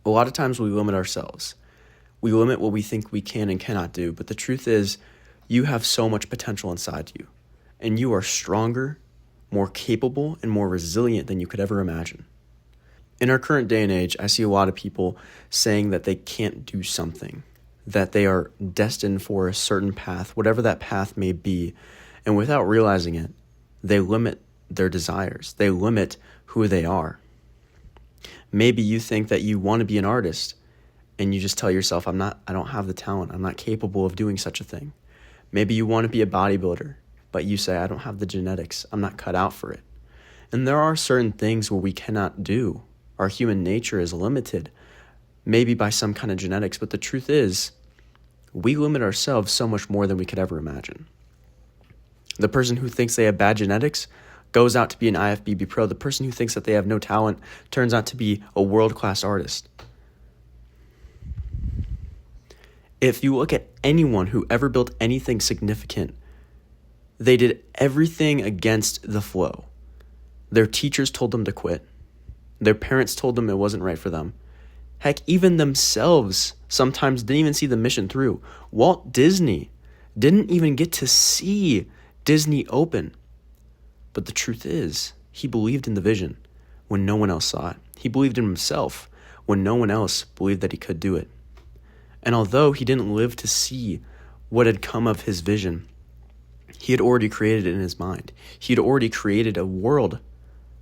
A lot of times we limit ourselves. We limit what we think we can and cannot do, but the truth is, you have so much potential inside you, and you are stronger, more capable, and more resilient than you could ever imagine. In our current day and age, I see a lot of people saying that they can't do something, that they are destined for a certain path, whatever that path may be, and without realizing it, they limit their desires. They limit who they are. Maybe you think that you want to be an artist, and you just tell yourself, I don't have the talent. I'm not capable of doing such a thing. Maybe you want to be a bodybuilder, but you say, I don't have the genetics. I'm not cut out for it. And there are certain things where we cannot do. Our human nature is limited, maybe by some kind of genetics, but the truth is, we limit ourselves so much more than we could ever imagine. The person who thinks they have bad genetics goes out to be an IFBB pro. The person who thinks that they have no talent turns out to be a world-class artist. If you look at anyone who ever built anything significant, they did everything against the flow. Their teachers told them to quit. Their parents told them it wasn't right for them. Heck, even themselves sometimes didn't even see the mission through. Walt Disney didn't even get to see Disney open. But the truth is, he believed in the vision when no one else saw it. He believed in himself when no one else believed that he could do it. And although he didn't live to see what had come of his vision, he had already created it in his mind. He had already created a world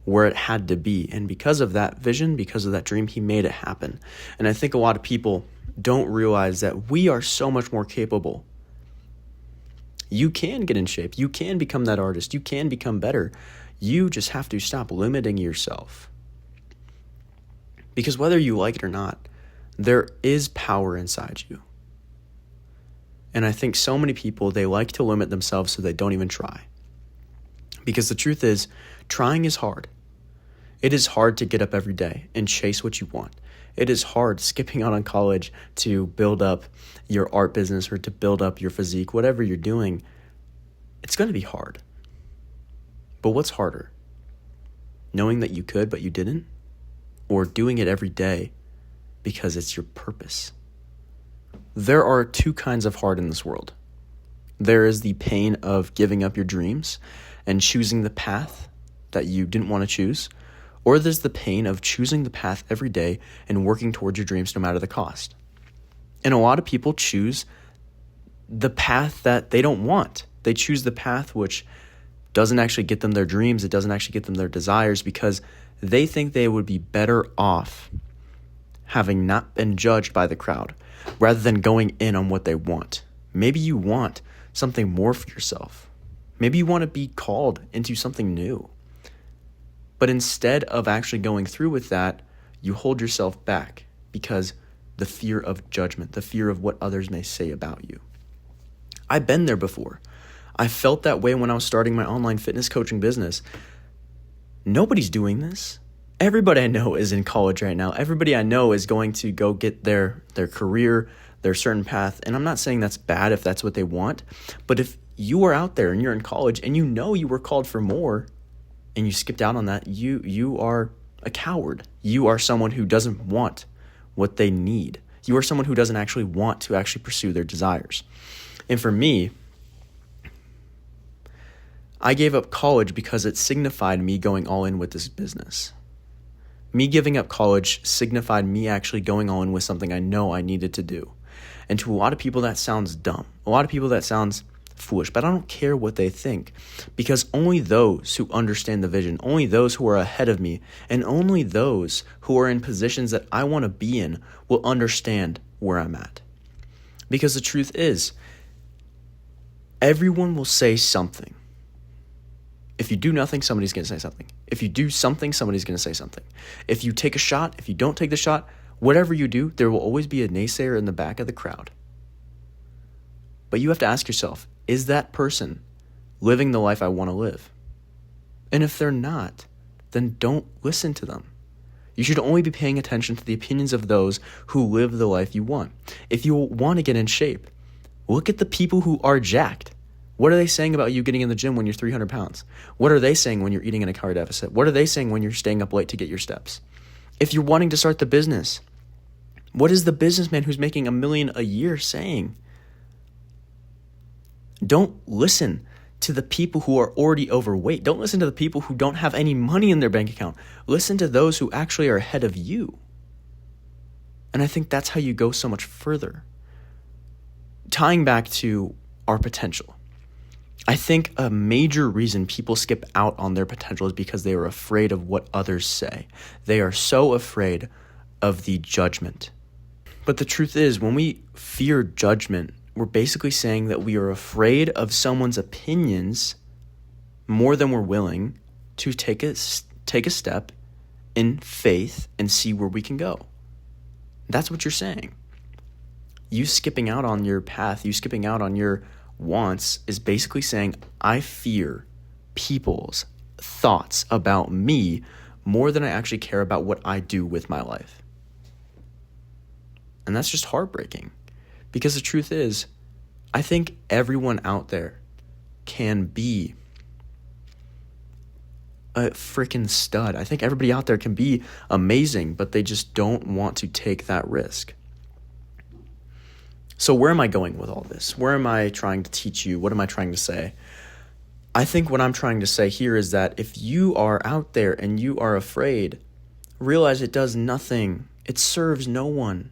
where it had to be. And because of that vision, because of that dream, he made it happen. And I think a lot of people don't realize that we are so much more capable. You can get in shape. You can become that artist. You can become better. You just have to stop limiting yourself. Because whether you like it or not, there is power inside you. And I think so many people, they like to limit themselves so they don't even try. Because the truth is, trying is hard. It is hard to get up every day and chase what you want. It is hard skipping out on college to build up your art business or to build up your physique, whatever you're doing. It's going to be hard. But what's harder? Knowing that you could, but you didn't? Or doing it every day because it's your purpose? There are two kinds of hard in this world. There is the pain of giving up your dreams and choosing the path that you didn't want to choose, or there's the pain of choosing the path every day and working towards your dreams no matter the cost. And a lot of people choose the path that they don't want. They choose the path which doesn't actually get them their dreams. It doesn't actually get them their desires because they think they would be better off having not been judged by the crowd rather than going in on what they want. Maybe you want something more for yourself. Maybe you want to be called into something new. But instead of actually going through with that, you hold yourself back because the fear of judgment, the fear of what others may say about you. I've been there before. I felt that way when I was starting my online fitness coaching business. Nobody's doing this. Everybody I know is in college right now. Everybody I know is going to go get their career, their certain path. And I'm not saying that's bad if that's what they want. But if you are out there and you're in college and you know you were called for more and you skipped out on that, you are a coward. You are someone who doesn't want what they need. You are someone who doesn't actually want to actually pursue their desires. And for me, I gave up college because it signified me going all in with this business. Me giving up college signified me actually going all in with something I know I needed to do. And to a lot of people, that sounds dumb. A lot of people, that sounds foolish, but I don't care what they think, because only those who understand the vision, only those who are ahead of me, and only those who are in positions that I want to be in will understand where I'm at. Because the truth is, everyone will say something. If you do nothing, somebody's going to say something. If you do something, somebody's going to say something. If you take a shot, if you don't take the shot, whatever you do, there will always be a naysayer in the back of the crowd. But you have to ask yourself, is that person living the life I want to live? And if they're not, then don't listen to them. You should only be paying attention to the opinions of those who live the life you want. If you want to get in shape, look at the people who are jacked. What are they saying about you getting in the gym when you're 300 pounds? What are they saying when you're eating in a calorie deficit? What are they saying when you're staying up late to get your steps? If you're wanting to start the business, What is the businessman who's making $1 million a year saying? Don't listen to the people who are already overweight. Don't listen to the people who don't have any money in their bank account. Listen to those who actually are ahead of you. And I think that's how you go so much further. Tying back to our potential, I think a major reason people skip out on their potential is because they are afraid of what others say. They are so afraid of the judgment. But the truth is, when we fear judgment, we're basically saying that we are afraid of someone's opinions more than we're willing to take a step in faith and see where we can go. That's what you're saying. You skipping out on your path, you skipping out on your wants is basically saying, I fear people's thoughts about me more than I actually care about what I do with my life. And that's just heartbreaking. Because the truth is, I think everyone out there can be a freaking stud. I think everybody out there can be amazing, but they just don't want to take that risk. So where am I going with all this? Where am I trying to teach you? What am I trying to say? I think what I'm trying to say here is that if you are out there and you are afraid, realize it does nothing. It serves no one.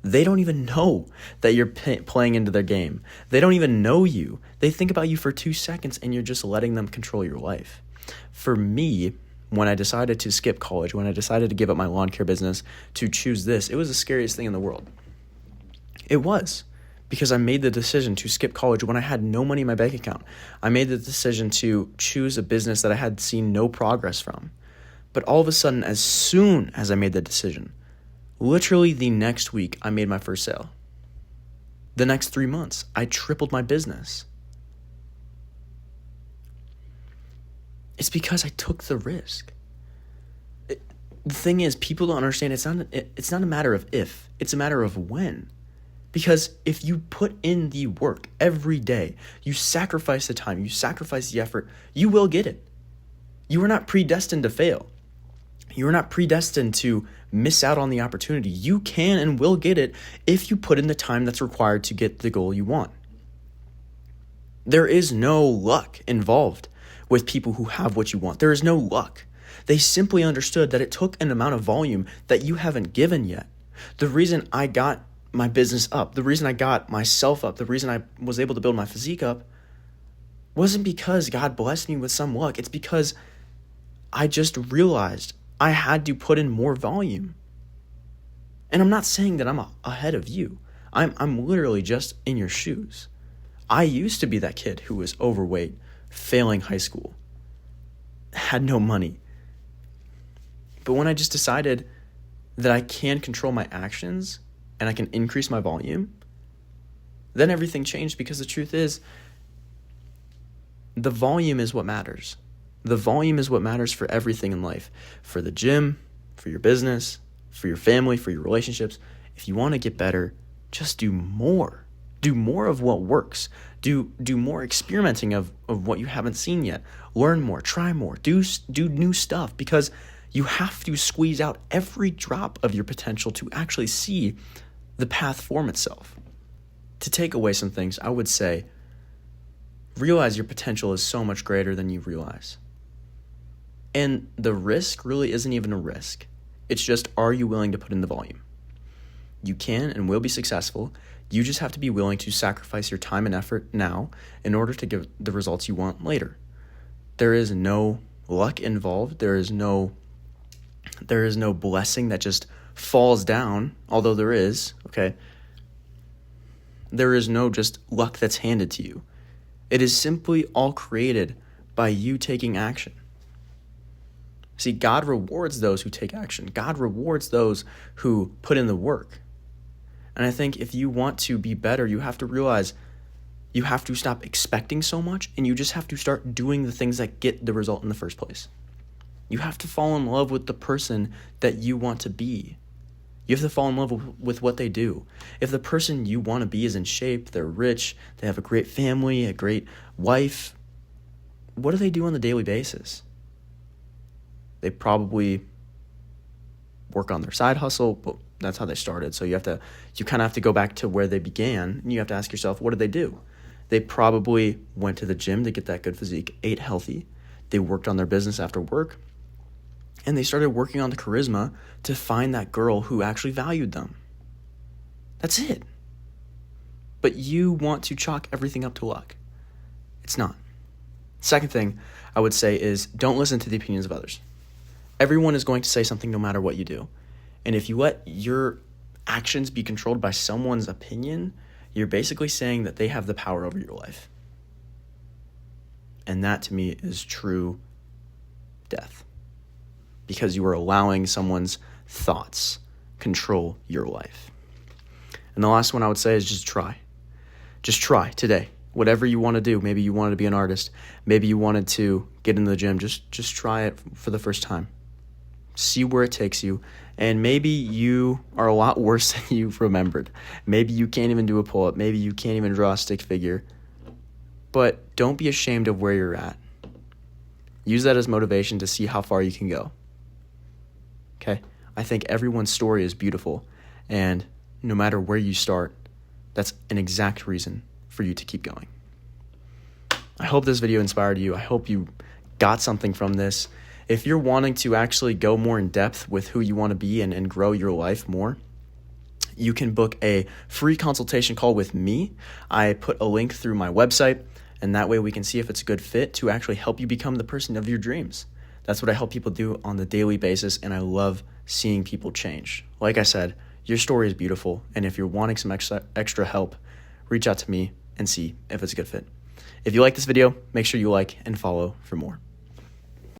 They don't even know that you're playing into their game. They don't even know you. They think about you for 2 seconds and you're just letting them control your life. For me, when I decided to skip college, when I decided to give up my lawn care business to choose this, it was the scariest thing in the world. It was, because I made the decision to skip college when I had no money in my bank account. I made the decision to choose a business that I had seen no progress from. But all of a sudden, as soon as I made the decision, literally the next week, I made my first sale. The next 3 months, I tripled my business. It's because I took the risk. The thing is, people don't understand it's not a matter of if, it's a matter of when. Because if you put in the work every day, you sacrifice the time, you sacrifice the effort, you will get it. You are not predestined to fail. You are not predestined to miss out on the opportunity. You can and will get it if you put in the time that's required to get the goal you want. There is no luck involved with people who have what you want. There is no luck. They simply understood that it took an amount of volume that you haven't given yet. The reason I got my business up, the reason I got myself up, the reason I was able to build my physique up wasn't because God blessed me with some luck. It's because I just realized I had to put in more volume. And I'm not saying that I'm ahead of you. I'm literally just in your shoes. I used to be that kid who was overweight, failing high school, had no money. But when I just decided that I can control my actions and I can increase my volume, then everything changed, because the truth is, the volume is what matters. The volume is what matters for everything in life. For the gym, for your business, for your family, for your relationships. If you want to get better, just do more. Do more of what works. Do more experimenting of what you haven't seen yet. Learn more, try more, do new stuff, because you have to squeeze out every drop of your potential to actually see the path form itself. To take away some things, I would say, realize your potential is so much greater than you realize. And the risk really isn't even a risk. It's just, are you willing to put in the volume? You can and will be successful. You just have to be willing to sacrifice your time and effort now in order to get the results you want later. There is no luck involved. There is no blessing that just falls down, although there is, okay? There is no just luck that's handed to you. It is simply all created by you taking action. See, God rewards those who take action. God rewards those who put in the work. And I think if you want to be better, you have to realize you have to stop expecting so much, and you just have to start doing the things that get the result in the first place. You have to fall in love with the person that you want to be. You have to fall in love with what they do. If the person you want to be is in shape, they're rich, they have a great family, a great wife, what do they do on a daily basis? They probably work on their side hustle. But that's how they started. So you kind of have to go back to where they began, and you have to ask yourself, what did they do? They probably went to the gym to get that good physique, ate healthy. They worked on their business after work, and they started working on the charisma to find that girl who actually valued them. That's it. But you want to chalk everything up to luck. It's not. Second thing I would say is don't listen to the opinions of others. Everyone is going to say something no matter what you do. And if you let your actions be controlled by someone's opinion, you're basically saying that they have the power over your life. And that to me is true death. Because you are allowing someone's thoughts control your life. And the last one I would say is just try. Just try today. Whatever you want to do. Maybe you wanted to be an artist. Maybe you wanted to get in the gym. Just try it for the first time. See where it takes you. And maybe you are a lot worse than you've remembered. Maybe you can't even do a pull-up. Maybe you can't even draw a stick figure. But don't be ashamed of where you're at. Use that as motivation to see how far you can go. Okay? I think everyone's story is beautiful. And no matter where you start, that's an exact reason for you to keep going. I hope this video inspired you. I hope you got something from this. If you're wanting to actually go more in depth with who you want to be and grow your life more, you can book a free consultation call with me. I put a link through my website, and that way we can see if it's a good fit to actually help you become the person of your dreams. That's what I help people do on the daily basis, and I love seeing people change. Like I said, your story is beautiful, and if you're wanting some extra help, reach out to me and see if it's a good fit. If you like this video, make sure you like and follow for more.